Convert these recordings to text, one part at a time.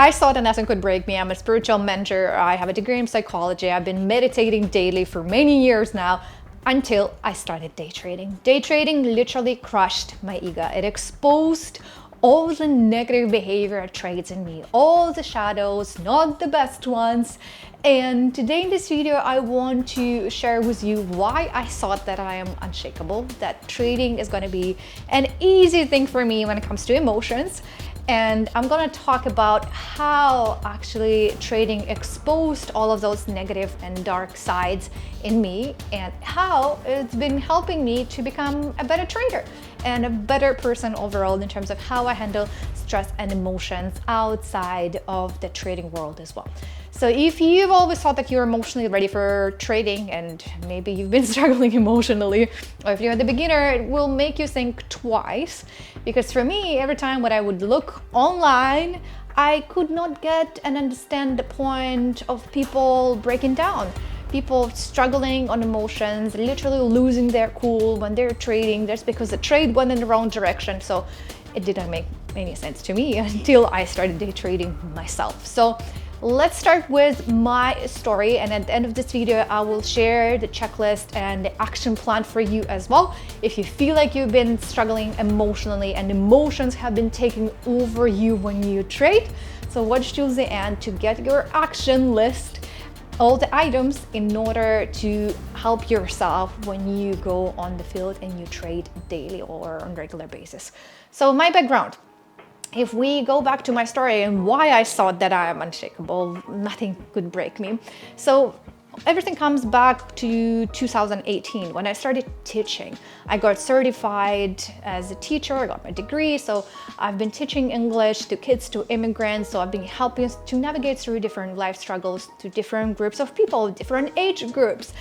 I saw that nothing could break me. I'm a spiritual mentor. I have a degree in psychology. I've been meditating daily for many years now until I started day trading. Day trading literally crushed my ego. It exposed all the negative behavior traits in me, all the shadows, not the best ones. And today in this video, I want to share with you why I thought that I am unshakable, that trading is going to be an easy thing for me when it comes to emotions. And I'm going to talk about how actually trading exposed all of those negative and dark sides in me and how it's been helping me to become a better trader and a better person overall in terms of how I handle stress and emotions outside of the trading world as well. So if you've always thought that you're emotionally ready for trading and maybe you've been struggling emotionally, or if you're the beginner, it will make you think twice. Because for me, every time when I would look online, I could not get and understand the point of people breaking down. People struggling on emotions, literally losing their cool when they're trading just because the trade went in the wrong direction. So it didn't make any sense to me until I started day trading myself. So let's start with my story, and at the end of this video I will share the checklist and the action plan for you as well if you feel like you've been struggling emotionally and emotions have been taking over you when you trade. So watch till the end to get your action list, all the items in order to help yourself when you go on the field and you trade daily or on a regular basis. So my background. If we go back to my story and why I thought that I am unshakable, nothing could break me. So everything comes back to 2018 when I started teaching. I got certified as a teacher, I got my degree. So I've been teaching English to kids, to immigrants. So I've been helping to navigate through different life struggles to different groups of people, different age groups.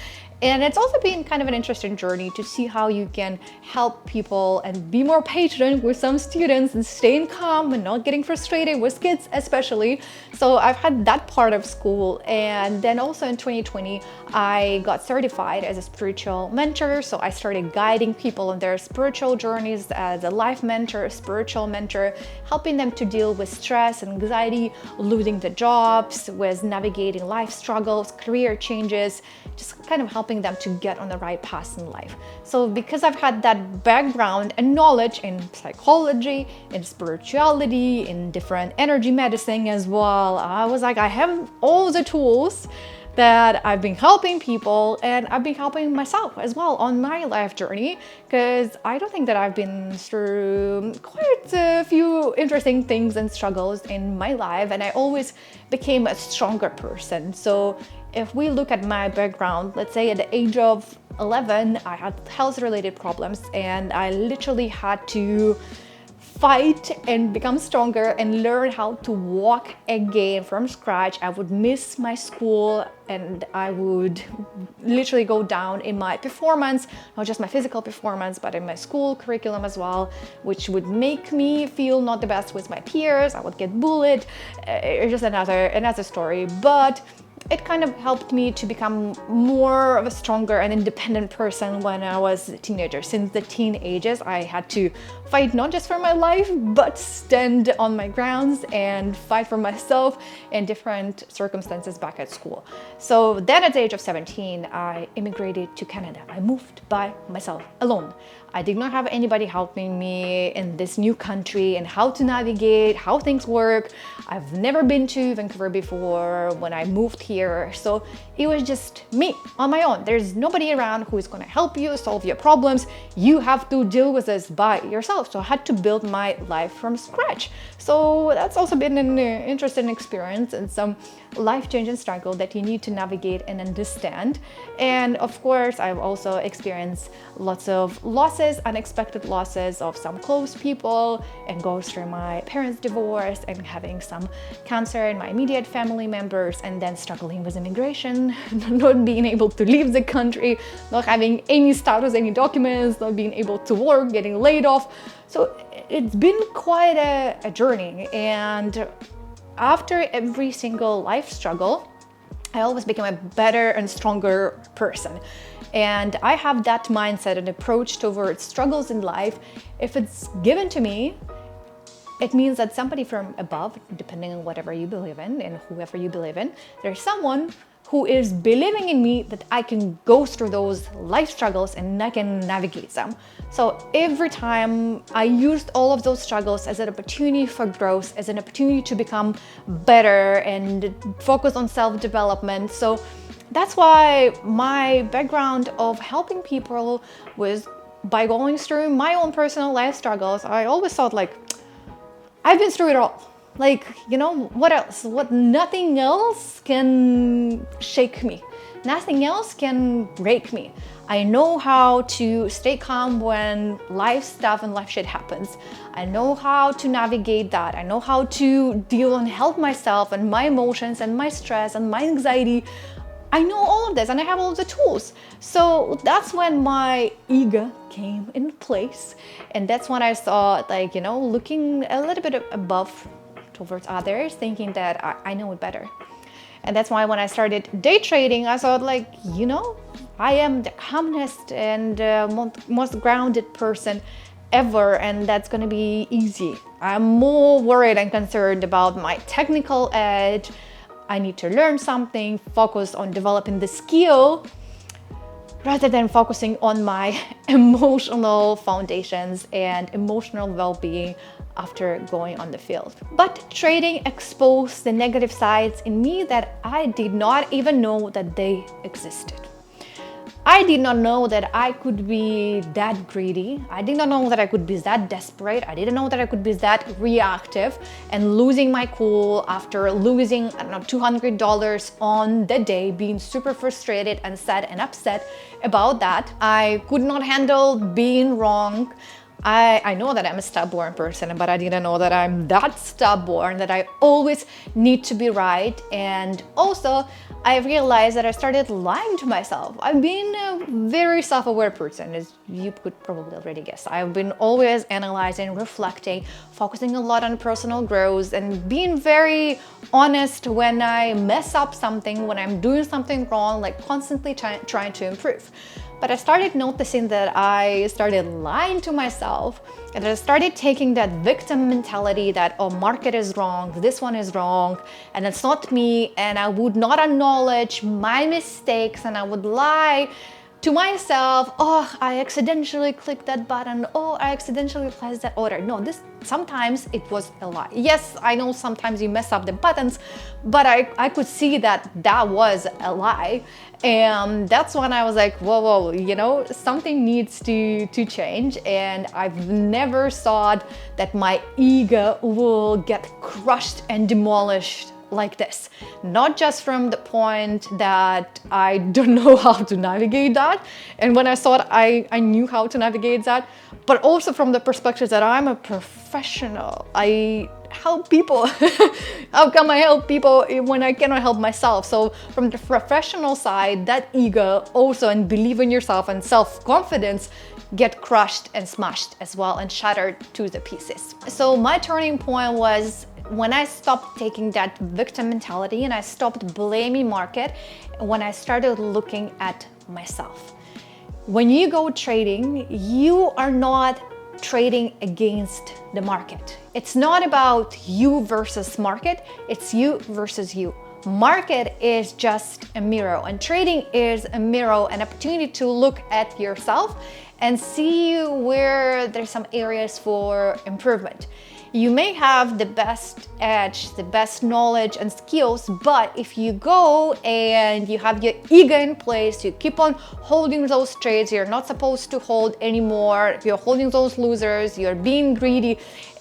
And it's also been kind of an interesting journey to see how you can help people and be more patient with some students and staying calm and not getting frustrated with kids especially. So I've had that part of school. And then also in 2020, I got certified as a spiritual mentor. So I started guiding people on their spiritual journeys as a life mentor, a spiritual mentor, helping them to deal with stress, anxiety, losing the jobs, with navigating life struggles, career changes, just kind of helping them to get on the right path in life. So because I've had that background and knowledge in psychology, in spirituality, in different energy medicine as well, I was like, I have all the tools that I've been helping people, and I've been helping myself as well on my life journey, because I don't think that I've been through quite a few interesting things and struggles in my life, and I always became a stronger person. So if we look at my background, let's say at the age of 11, I had health-related problems, and I literally had to fight and become stronger and learn how to walk again from scratch. I would miss my school and I would literally go down in my performance, not just my physical performance, but in my school curriculum as well, which would make me feel not the best with my peers. I would get bullied. It's just another story. But it kind of helped me to become more of a stronger and independent person when I was a teenager. Since the teen ages, I had to fight not just for my life, but stand on my grounds and fight for myself in different circumstances back at school. So then at the age of 17, I immigrated to Canada. I moved by myself, alone. I did not have anybody helping me in this new country and how to navigate, how things work. I've never been to Vancouver before when I moved here. So it was just me on my own. There's nobody around who is going to help you solve your problems. You have to deal with this by yourself. So I had to build my life from scratch. So that's also been an interesting experience and some life-changing struggle that you need to navigate and understand. And of course, I've also experienced lots of losses, unexpected losses of some close people, and go through my parents' divorce and having some cancer in my immediate family members, and then struggling with immigration, not being able to leave the country, not having any status, any documents, not being able to work, getting laid off. So it's been quite a journey. And after every single life struggle, I always became a better and stronger person. And I have that mindset and approach towards struggles in life. If it's given to me, it means that somebody from above, depending on whatever you believe in and whoever you believe in, there's someone who is believing in me that I can go through those life struggles and I can navigate them. So every time I used all of those struggles as an opportunity for growth, as an opportunity to become better and focus on self-development. So that's why my background of helping people was by going through my own personal life struggles. I always thought like, I've been through it all. Like, what else? Nothing else can shake me. Nothing else can break me. I know how to stay calm when life stuff and life shit happens. I know how to navigate that. I know how to deal and help myself and my emotions and my stress and my anxiety. I know all of this and I have all of the tools. So that's when my ego came in place. And that's when I thought, like, looking a little bit above towards others, thinking that I know it better. And that's why when I started day trading, I thought like, I am the calmest and most grounded person ever, and that's gonna be easy. I'm more worried and concerned about my technical edge. I need to learn something, focus on developing the skill rather than focusing on my emotional foundations and emotional well-being after going on the field. But trading exposed the negative sides in me that I did not even know that they existed. I did not know that I could be that greedy. I did not know that I could be that desperate. I didn't know that I could be that reactive and losing my cool after losing, $200 on the day, being super frustrated and sad and upset about that. I could not handle being wrong. I know that I'm a stubborn person, but I didn't know that I'm that stubborn, that I always need to be right. And also, I realized that I started lying to myself. I've been a very self-aware person, as you could probably already guess. I've been always analyzing, reflecting, focusing a lot on personal growth, and being very honest when I mess up something, when I'm doing something wrong, like constantly trying to improve. But I started noticing that I started lying to myself, and I started taking that victim mentality that, oh, market is wrong, this one is wrong, and it's not me, and I would not acknowledge my mistakes, and I would lie to myself, oh, I accidentally clicked that button, oh, I accidentally placed that order. No, sometimes it was a lie. Yes, I know sometimes you mess up the buttons, but I could see that was a lie. And that's when I was like, whoa, something needs to change. And I've never thought that my ego will get crushed and demolished like this. Not just from the point that I don't know how to navigate that, and when I thought I knew how to navigate that, but also from the perspective that I'm a professional. I help people. How come I help people when I cannot help myself? So from the professional side, that ego also, and believe in yourself and self-confidence, get crushed and smashed as well and shattered to the pieces. So my turning point was when I stopped taking that victim mentality and I stopped blaming market, when I started looking at myself. When you go trading, you are not trading against the market. It's not about you versus market, it's you versus you. Market is just a mirror, and trading is a mirror, an opportunity to look at yourself and see where there's some areas for improvement. You may have the best edge, the best knowledge and skills, but if you go and you have your ego in place, you keep on holding those trades you're not supposed to hold anymore, you're holding those losers, you're being greedy,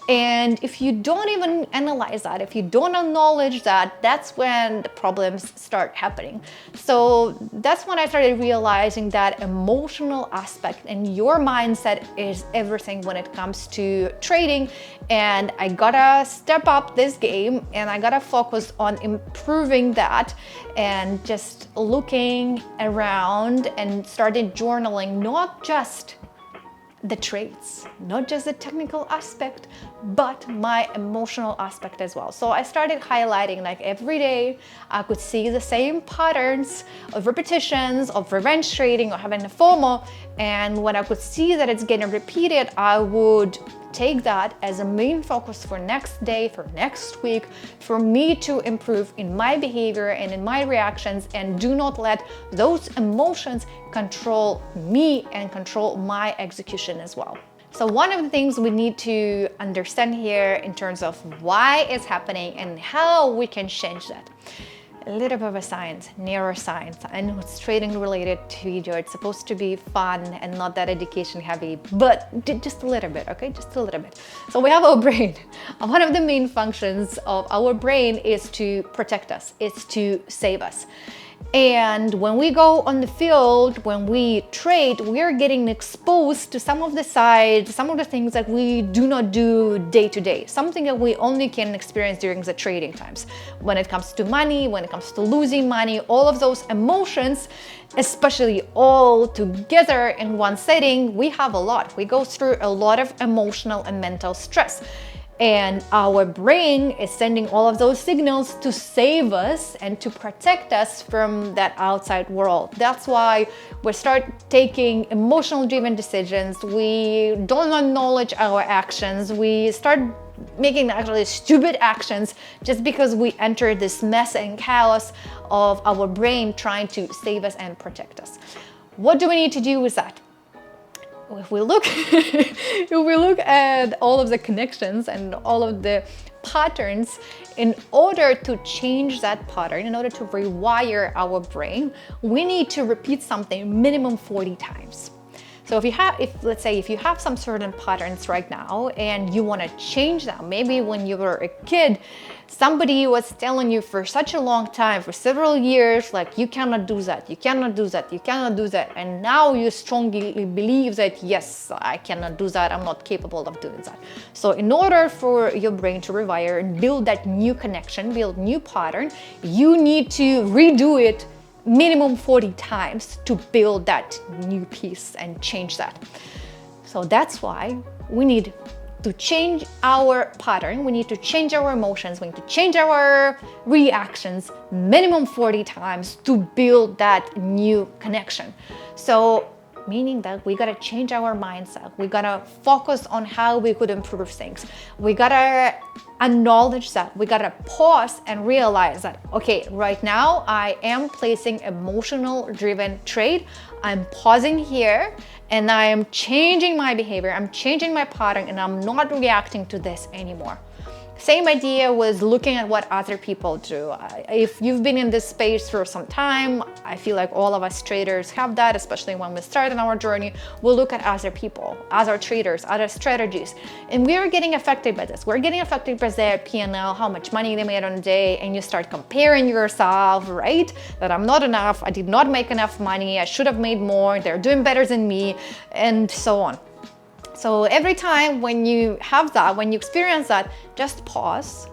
and if you don't even analyze that, if you don't acknowledge that, that's when the problems start happening. So that's when I started realizing that emotional aspect and your mindset is everything when it comes to trading. And I gotta step up this game and I gotta focus on improving that and just looking around and started journaling, not just the trades, not just the technical aspect, but my emotional aspect as well. So I started highlighting, like every day I could see the same patterns of repetitions, of revenge trading or having a FOMO. And when I could see that it's getting repeated, I would take that as a main focus for next day, for next week, for me to improve in my behavior and in my reactions, and do not let those emotions control me and control my execution as well. So one of the things we need to understand here in terms of why it's happening and how we can change that. A little bit of a science, neuroscience. I know it's trading related to video. It's supposed to be fun and not that education heavy, but just a little bit, okay? Just a little bit. So we have our brain. One of the main functions of our brain is to protect us, is to save us. And when we go on the field, when we trade, we're getting exposed to some of the sides, some of the things that we do not do day to day, something that we only can experience during the trading times. When it comes to money, when it comes to losing money, all of those emotions, especially all together in one setting, we have a lot. We go through a lot of emotional and mental stress. And our brain is sending all of those signals to save us and to protect us from that outside world. That's why we start taking emotional driven decisions. We don't acknowledge our actions. We start making actually stupid actions just because we enter this mess and chaos of our brain trying to save us and protect us. What do we need to do with that? If we look at all of the connections and all of the patterns, in order to change that pattern, in order to rewire our brain, we need to repeat something minimum 40 times. So let's say if you have some certain patterns right now and you want to change them, maybe when you were a kid, somebody was telling you for such a long time, for several years, like, you cannot do that, you cannot do that, you cannot do that. And now you strongly believe that, yes, I cannot do that, I'm not capable of doing that. So in order for your brain to rewire and build that new connection, build new pattern, you need to redo it minimum 40 times to build that new piece and change that. So that's why we need to change our pattern, we need to change our emotions, we need to change our reactions minimum 40 times to build that new connection. So meaning that we gotta change our mindset, we gotta focus on how we could improve things, we gotta acknowledge that, we gotta pause and realize that, okay, right now I am placing emotional driven trade, I'm pausing here and I am changing my behavior, I'm changing my pattern, and I'm not reacting to this anymore. Same idea with looking at what other people do. If you've been in this space for some time, I feel like all of us traders have that, especially when we start on our journey. We'll look at other people, other traders, other strategies, and we are getting affected by this. We're getting affected by their P&L, how much money they made on a day, and you start comparing yourself, right? That I'm not enough, I did not make enough money, I should have made more, they're doing better than me, and so on. So every time when you have that, when you experience that, just pause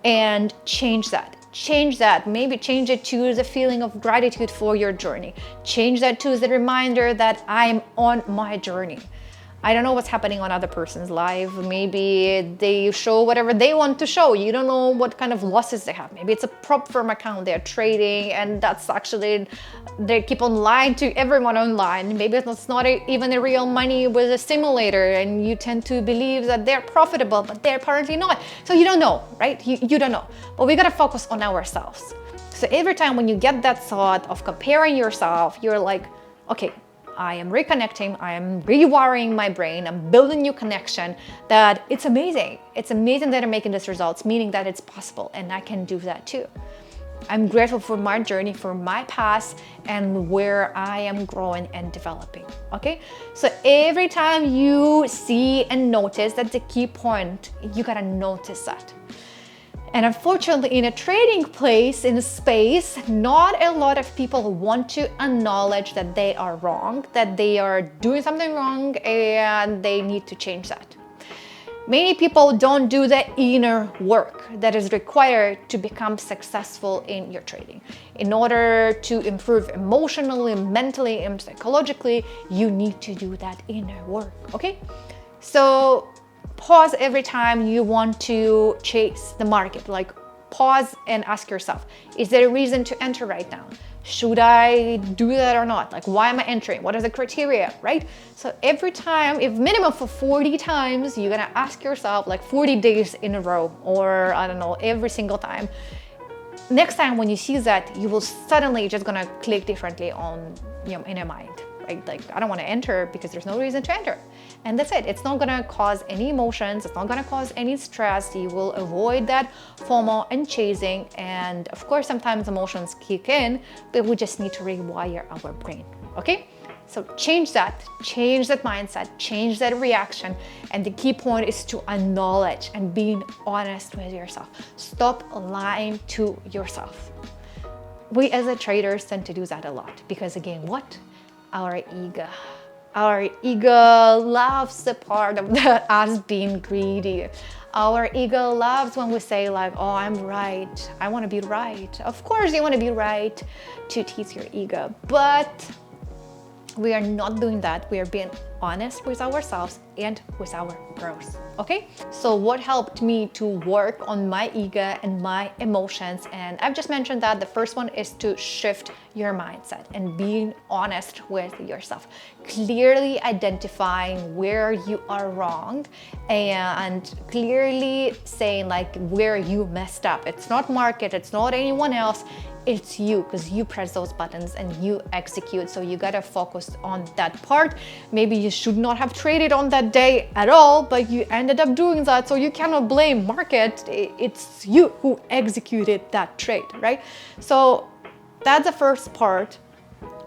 and change that. Change that. Maybe change it to the feeling of gratitude for your journey. Change that to the reminder that I'm on my journey. I don't know what's happening on other person's life. Maybe they show whatever they want to show. You don't know what kind of losses they have. Maybe it's a prop firm account they're trading, and that's actually, they keep on lying to everyone online. Maybe it's not even a real money with a simulator, and you tend to believe that they're profitable, but they're apparently not. So you don't know, right? You don't know. But we gotta focus on ourselves. So every time when you get that thought of comparing yourself, you're like, okay, I am reconnecting, I am rewiring my brain, I'm building new connection, that it's amazing. It's amazing that I'm making these results, meaning that it's possible and I can do that too. I'm grateful for my journey, for my past, and where I am growing and developing, okay? So every time you see and notice, that's the key point, you gotta notice that. And unfortunately, in a trading place, in a space, not a lot of people want to acknowledge that they are wrong, that they are doing something wrong, and they need to change that. Many people don't do the inner work that is required to become successful in your trading. In order to improve emotionally, mentally, and psychologically, you need to do that inner work, okay? So pause every time you want to chase the market. Like, pause and ask yourself, is there a reason to enter right now? Should I do that or not? Like, why am I entering? What is the criteria, right? So every time, if minimum for 40 times, you're gonna ask yourself, like 40 days in a row, or I don't know, every single time. Next time when you see that, you will suddenly just gonna click differently on, in your mind, right? Like, I don't want to enter because there's no reason to enter. And that's it. It's not gonna cause any emotions. It's not gonna cause any stress. You will avoid that FOMO and chasing. And of course, sometimes emotions kick in, but we just need to rewire our brain, okay? So change that mindset, change that reaction. And the key point is to acknowledge and being honest with yourself. Stop lying to yourself. We as a traders tend to do that a lot because again, what? Our ego. Our ego loves the part of that, us being greedy. Our ego loves when we say like, oh, I'm right. I want to be right. Of course you want to be right to tease your ego, but we are not doing that. We are being honest with ourselves and with our growth, okay? So what helped me to work on my ego and my emotions? And I've just mentioned that the first one is to shift your mindset and being honest with yourself, clearly identifying where you are wrong and clearly saying like where you messed up. It's not market, it's not anyone else. It's you, because you press those buttons and you execute. So you gotta focus on that part. Maybe you should not have traded on that day at all, but you ended up doing that. So you cannot blame market. It's you who executed that trade, right? So that's the first part.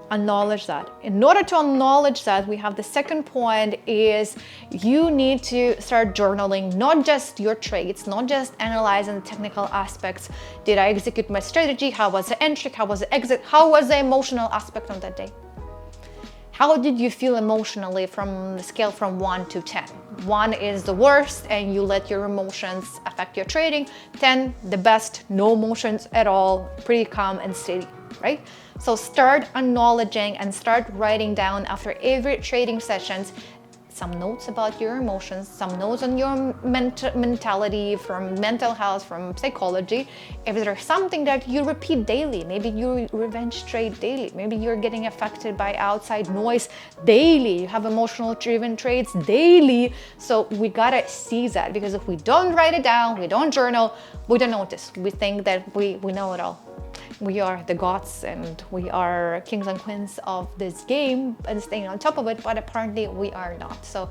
Acknowledge that. In order to acknowledge that, we have the second point is you need to start journaling, not just your trades, not just analyzing the technical aspects. Did I execute my strategy? How was the entry? How was the exit? How was the emotional aspect on that day? How did you feel emotionally from the scale from 1 to 10? 1 is the worst and you let your emotions affect your trading. 10, the best, no emotions at all, pretty calm and steady, right? So start acknowledging and start writing down after every trading sessions some notes about your emotions, some notes on your mentality, from mental health, from psychology. If there's something that you repeat daily, maybe you revenge trade daily, maybe you're getting affected by outside noise daily, you have emotional driven trades daily. So we gotta see that, because if we don't write it down, we don't journal, we don't notice. We think that we know it all. We are the gods and we are kings and queens of this game and staying on top of it, but apparently we are not. So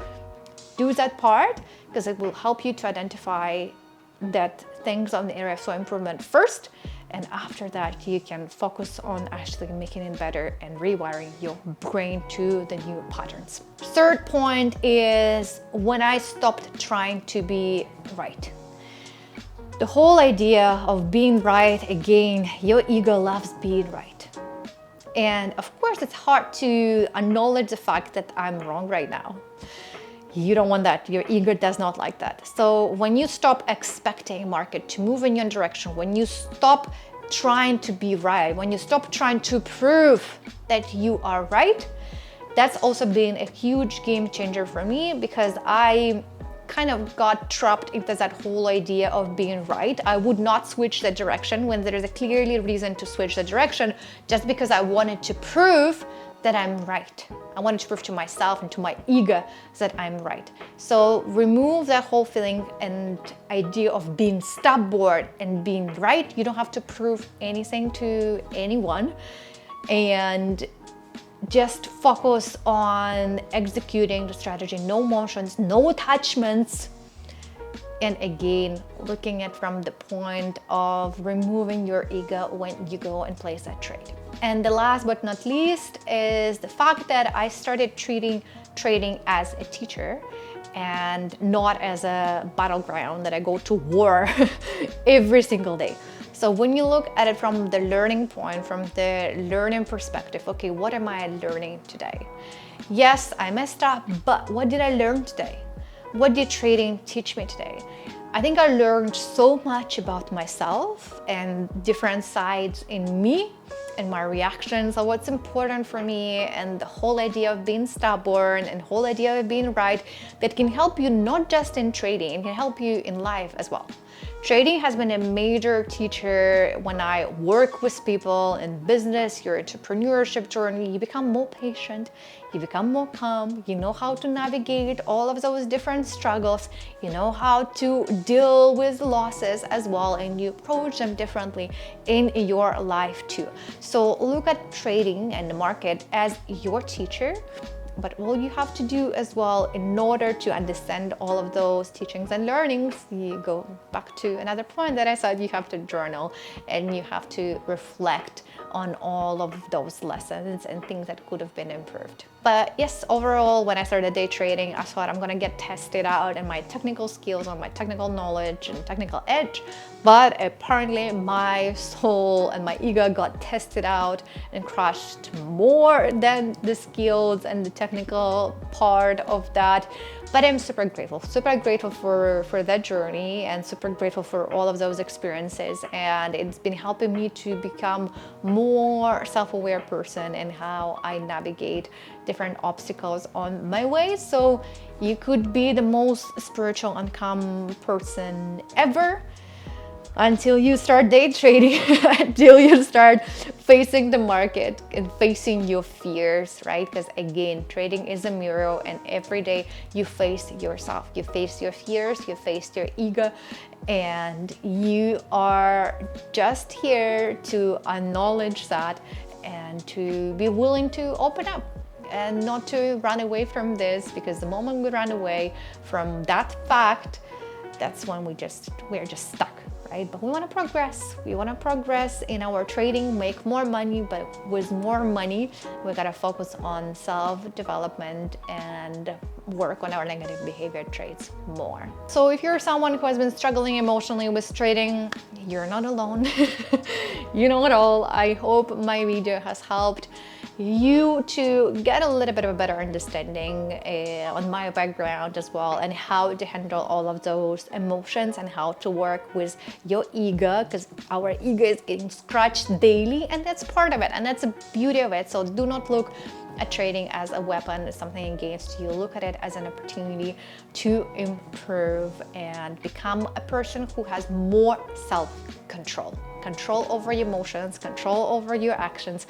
do that part, because it will help you to identify that things on the area of soil improvement first, and after that you can focus on actually making it better and rewiring your brain to the new patterns. Third point is when I stopped trying to be right. The whole idea of being right, again, your ego loves being right. And of course, it's hard to acknowledge the fact that I'm wrong right now. You don't want that. Your ego does not like that. So when you stop expecting market to move in your direction, when you stop trying to be right, when you stop trying to prove that you are right, that's also been a huge game changer for me, because I kind of got trapped into that whole idea of being right. I would not switch the direction when there is a clearly reason to switch the direction, just because I wanted to prove that I'm right. I wanted to prove to myself and to my ego that I'm right. So remove that whole feeling and idea of being stubborn and being right. You don't have to prove anything to anyone, and just focus on executing the strategy. No emotions, no attachments. And again, looking at from the point of removing your ego when you go and place that trade. And the last but not least is the fact that I started treating trading as a teacher and not as a battleground that I go to war every single day. So when you look at it from the learning point, from the learning perspective, okay, what am I learning today? Yes, I messed up, but what did I learn today? What did trading teach me today? I think I learned so much about myself and different sides in me and my reactions of what's important for me, and the whole idea of being stubborn and whole idea of being right, that can help you not just in trading, it can help you in life as well. Trading has been a major teacher when I work with people in business, your entrepreneurship journey. You become more patient, you become more calm, you know how to navigate all of those different struggles, you know how to deal with losses as well, and you approach them differently in your life too. So look at trading and the market as your teacher. But all you have to do as well in order to understand all of those teachings and learnings, you go back to another point that I said, you have to journal and you have to reflect on all of those lessons and things that could have been improved. But yes, overall, when I started day trading, I thought I'm gonna get tested out and my technical skills, on my technical knowledge and technical edge. But apparently my soul and my ego got tested out and crushed more than the skills and the technical part of that. But I'm super grateful for that journey, and super grateful for all of those experiences. And it's been helping me to become more self-aware person in how I navigate different obstacles on my way. So you could be the most spiritual and calm person ever until you start day trading, until you start facing the market and facing your fears, right? Because again, trading is a mirror, and every day you face yourself, you face your fears, you face your ego, and you are just here to acknowledge that and to be willing to open up and not to run away from this, because the moment we run away from that fact, that's when we're just stuck. Right? But we want to progress. We want to progress in our trading, make more money, but with more money, we got to focus on self-development and work on our negative behavior traits more. So if you're someone who has been struggling emotionally with trading, you're not alone. You know it all. I hope my video has helped you to get a little bit of a better understanding on my background as well, and how to handle all of those emotions and how to work with your ego, because our ego is getting scratched daily, and that's part of it, and that's the beauty of it. So do not look at trading as a weapon, something against you. Look at it as an opportunity to improve and become a person who has more self-control, control over your emotions, control over your actions.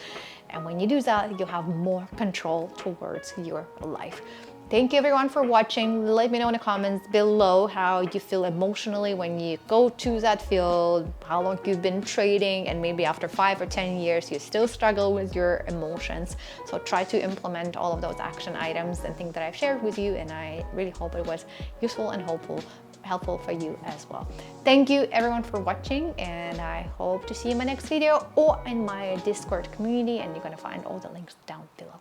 And when you do that, you have more control towards your life. Thank you everyone for watching. Let me know in the comments below how you feel emotionally when you go to that field, how long you've been trading, and maybe after 5 or 10 years you still struggle with your emotions. So try to implement all of those action items and things that I've shared with you, and I really hope it was useful and helpful for you as well. Thank you everyone for watching, and I hope to see you in my next video or in my Discord community, and you're gonna find all the links down below.